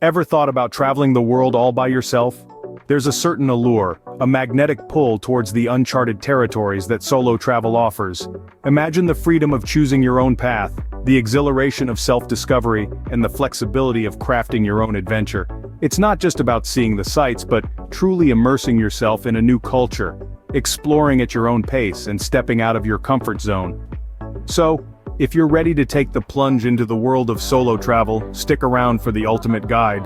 Ever thought about traveling the world all by yourself? There's a certain allure, a magnetic pull towards the uncharted territories that solo travel offers. Imagine the freedom of choosing your own path, the exhilaration of self-discovery, and the flexibility of crafting your own adventure. It's not just about seeing the sights, but truly immersing yourself in a new culture, exploring at your own pace and stepping out of your comfort zone. So, if you're ready to take the plunge into the world of solo travel, stick around for the ultimate guide.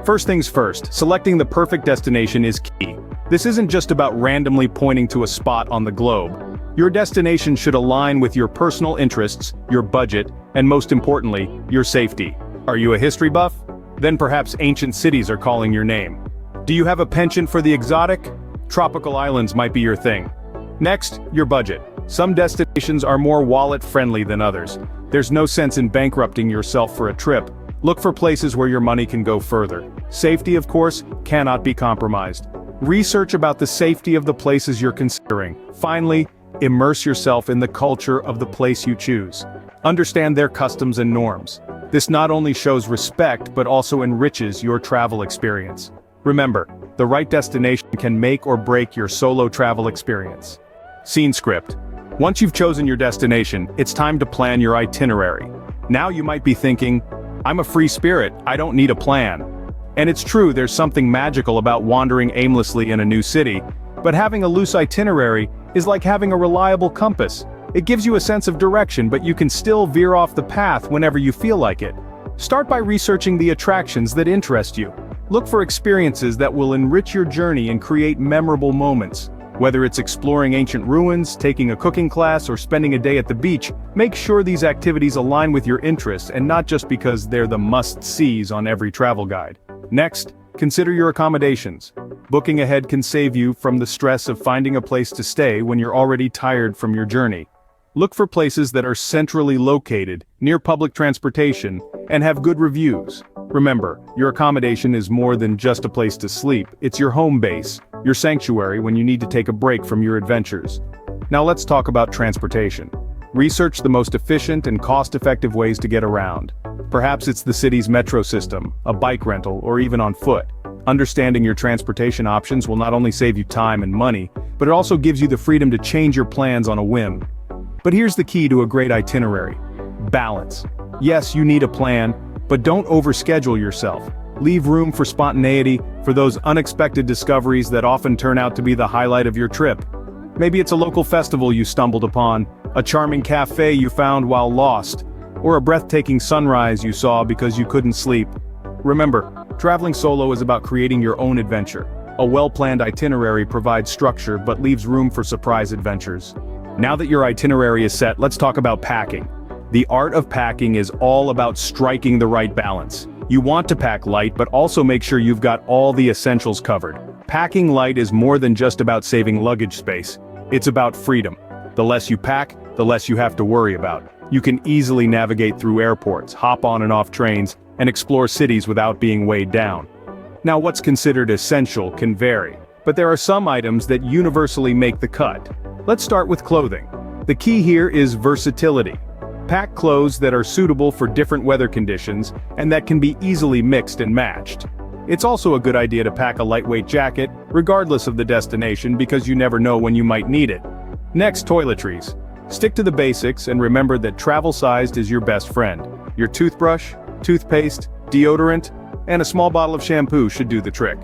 First things first, selecting the perfect destination is key. This isn't just about randomly pointing to a spot on the globe. Your destination should align with your personal interests, your budget, and most importantly, your safety. Are you a history buff? Then perhaps ancient cities are calling your name. Do you have a penchant for the exotic? Tropical islands might be your thing. Next, your budget. Some destinations are more wallet-friendly than others. There's no sense in bankrupting yourself for a trip. Look for places where your money can go further. Safety, of course, cannot be compromised. Research about the safety of the places you're considering. Finally, immerse yourself in the culture of the place you choose. Understand their customs and norms. This not only shows respect but also enriches your travel experience. Remember, the right destination can make or break your solo travel experience. Scene script. Once you've chosen your destination, it's time to plan your itinerary. Now you might be thinking, I'm a free spirit, I don't need a plan. And it's true, there's something magical about wandering aimlessly in a new city, but having a loose itinerary is like having a reliable compass. It gives you a sense of direction, but you can still veer off the path whenever you feel like it. Start by researching the attractions that interest you. Look for experiences that will enrich your journey and create memorable moments. Whether it's exploring ancient ruins, taking a cooking class, or spending a day at the beach, make sure these activities align with your interests and not just because they're the must-sees on every travel guide. Next, consider your accommodations. Booking ahead can save you from the stress of finding a place to stay when you're already tired from your journey. Look for places that are centrally located, near public transportation, and have good reviews. Remember, your accommodation is more than just a place to sleep, it's your home base, your sanctuary when you need to take a break from your adventures. Now let's talk about transportation. Research the most efficient and cost-effective ways to get around. Perhaps it's the city's metro system, a bike rental, or even on foot. Understanding your transportation options will not only save you time and money, but it also gives you the freedom to change your plans on a whim. But here's the key to a great itinerary: balance. Yes, you need a plan, but don't overschedule yourself. Leave room for spontaneity, for those unexpected discoveries that often turn out to be the highlight of your trip. Maybe it's a local festival you stumbled upon, a charming cafe you found while lost, or a breathtaking sunrise you saw because you couldn't sleep. Remember, traveling solo is about creating your own adventure. A well-planned itinerary provides structure but leaves room for surprise adventures. Now that your itinerary is set, let's talk about packing. The art of packing is all about striking the right balance. You want to pack light, but also make sure you've got all the essentials covered. Packing light is more than just about saving luggage space. It's about freedom. The less you pack, the less you have to worry about. You can easily navigate through airports, hop on and off trains, and explore cities without being weighed down. Now, what's considered essential can vary, but there are some items that universally make the cut. Let's start with clothing. The key here is versatility. Pack clothes that are suitable for different weather conditions and that can be easily mixed and matched. It's also a good idea to pack a lightweight jacket, regardless of the destination, because you never know when you might need it. Next, toiletries. Stick to the basics and remember that travel-sized is your best friend. Your toothbrush, toothpaste, deodorant, and a small bottle of shampoo should do the trick.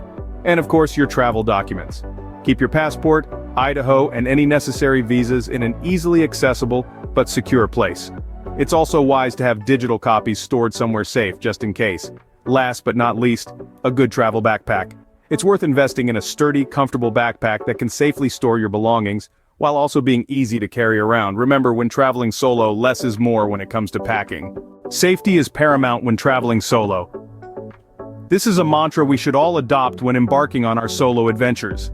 And of course, your travel documents. Keep your passport, Idaho, and any necessary visas in an easily accessible but secure place. It's also wise to have digital copies stored somewhere safe just in case. Last but not least, a good travel backpack. It's worth investing in a sturdy, comfortable backpack that can safely store your belongings, while also being easy to carry around. Remember, when traveling solo, less is more when it comes to packing. Safety is paramount when traveling solo. This is a mantra we should all adopt when embarking on our solo adventures.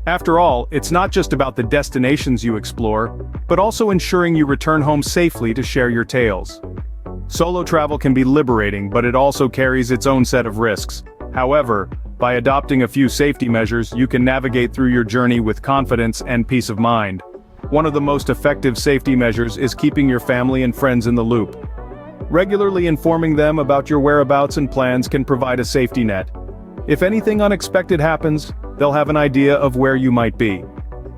After all, it's not just about the destinations you explore, but also ensuring you return home safely to share your tales. Solo travel can be liberating, but it also carries its own set of risks. However, by adopting a few safety measures, you can navigate through your journey with confidence and peace of mind. One of the most effective safety measures is keeping your family and friends in the loop. Regularly informing them about your whereabouts and plans can provide a safety net. If anything unexpected happens, they'll have an idea of where you might be.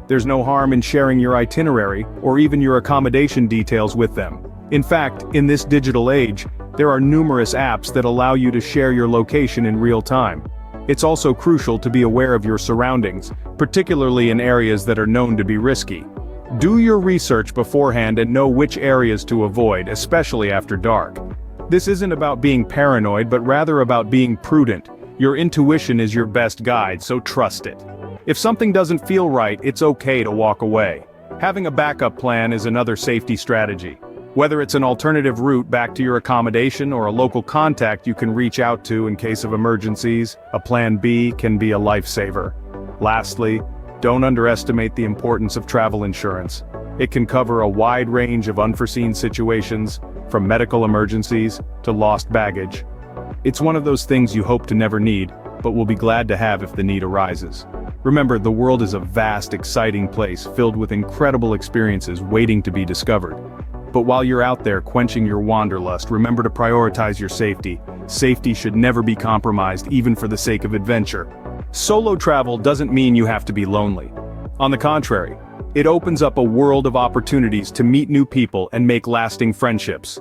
There's no harm in sharing your itinerary or even your accommodation details with them. In fact, in this digital age, there are numerous apps that allow you to share your location in real time. It's also crucial to be aware of your surroundings, particularly in areas that are known to be risky. Do your research beforehand and know which areas to avoid, especially after dark. This isn't about being paranoid but rather about being prudent. Your intuition is your best guide, so trust it. If something doesn't feel right, it's okay to walk away. Having a backup plan is another safety strategy. Whether it's an alternative route back to your accommodation or a local contact you can reach out to in case of emergencies, a plan B can be a lifesaver. Lastly, don't underestimate the importance of travel insurance. It can cover a wide range of unforeseen situations, from medical emergencies to lost baggage. It's one of those things you hope to never need, but will be glad to have if the need arises. Remember, the world is a vast, exciting place filled with incredible experiences waiting to be discovered. But while you're out there quenching your wanderlust, remember to prioritize your safety. Safety should never be compromised, even for the sake of adventure. Solo travel doesn't mean you have to be lonely. On the contrary, it opens up a world of opportunities to meet new people and make lasting friendships.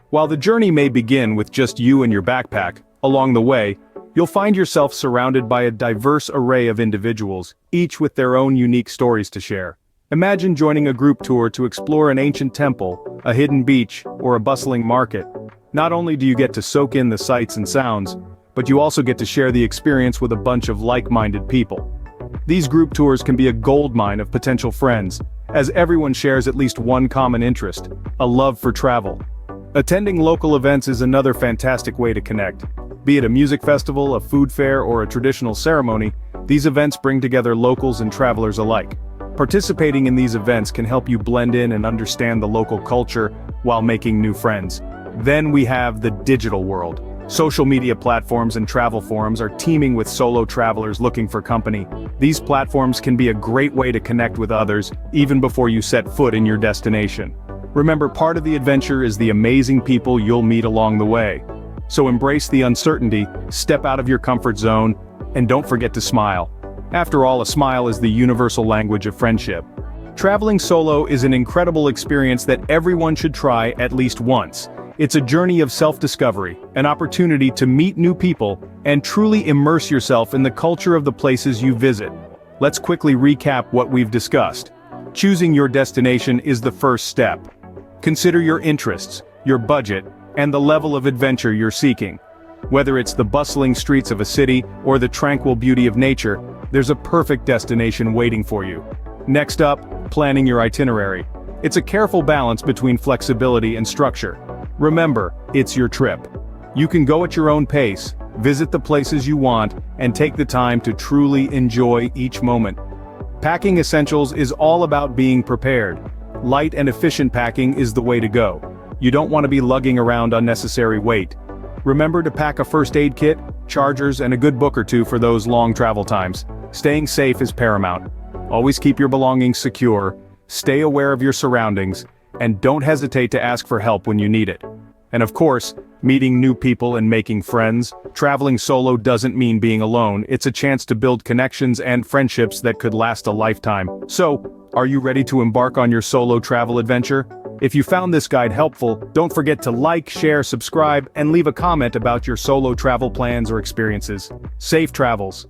While the journey may begin with just you and your backpack, along the way, you'll find yourself surrounded by a diverse array of individuals, each with their own unique stories to share. Imagine joining a group tour to explore an ancient temple, a hidden beach, or a bustling market. Not only do you get to soak in the sights and sounds, but you also get to share the experience with a bunch of like-minded people. These group tours can be a goldmine of potential friends, as everyone shares at least one common interest, a love for travel. Attending local events is another fantastic way to connect. Be it a music festival, a food fair, or a traditional ceremony, these events bring together locals and travelers alike. Participating in these events can help you blend in and understand the local culture while making new friends. Then we have the digital world. Social media platforms and travel forums are teeming with solo travelers looking for company. These platforms can be a great way to connect with others, even before you set foot in your destination. Remember, part of the adventure is the amazing people you'll meet along the way. So embrace the uncertainty, step out of your comfort zone, and don't forget to smile. After all, a smile is the universal language of friendship. Traveling solo is an incredible experience that everyone should try at least once. It's a journey of self-discovery, an opportunity to meet new people, and truly immerse yourself in the culture of the places you visit. Let's quickly recap what we've discussed. Choosing your destination is the first step. Consider your interests, your budget, and the level of adventure you're seeking. Whether it's the bustling streets of a city or the tranquil beauty of nature, there's a perfect destination waiting for you. Next up, planning your itinerary. It's a careful balance between flexibility and structure. Remember, it's your trip. You can go at your own pace, visit the places you want, and take the time to truly enjoy each moment. Packing essentials is all about being prepared. Light and efficient packing is the way to go. You don't want to be lugging around unnecessary weight. Remember to pack a first aid kit, chargers, and a good book or two for those long travel times. Staying safe is paramount. Always keep your belongings secure, stay aware of your surroundings, and don't hesitate to ask for help when you need it. And of course, meeting new people and making friends. Traveling solo doesn't mean being alone, it's a chance to build connections and friendships that could last a lifetime. So, are you ready to embark on your solo travel adventure? If you found this guide helpful, don't forget to like, share, subscribe, and leave a comment about your solo travel plans or experiences. Safe travels!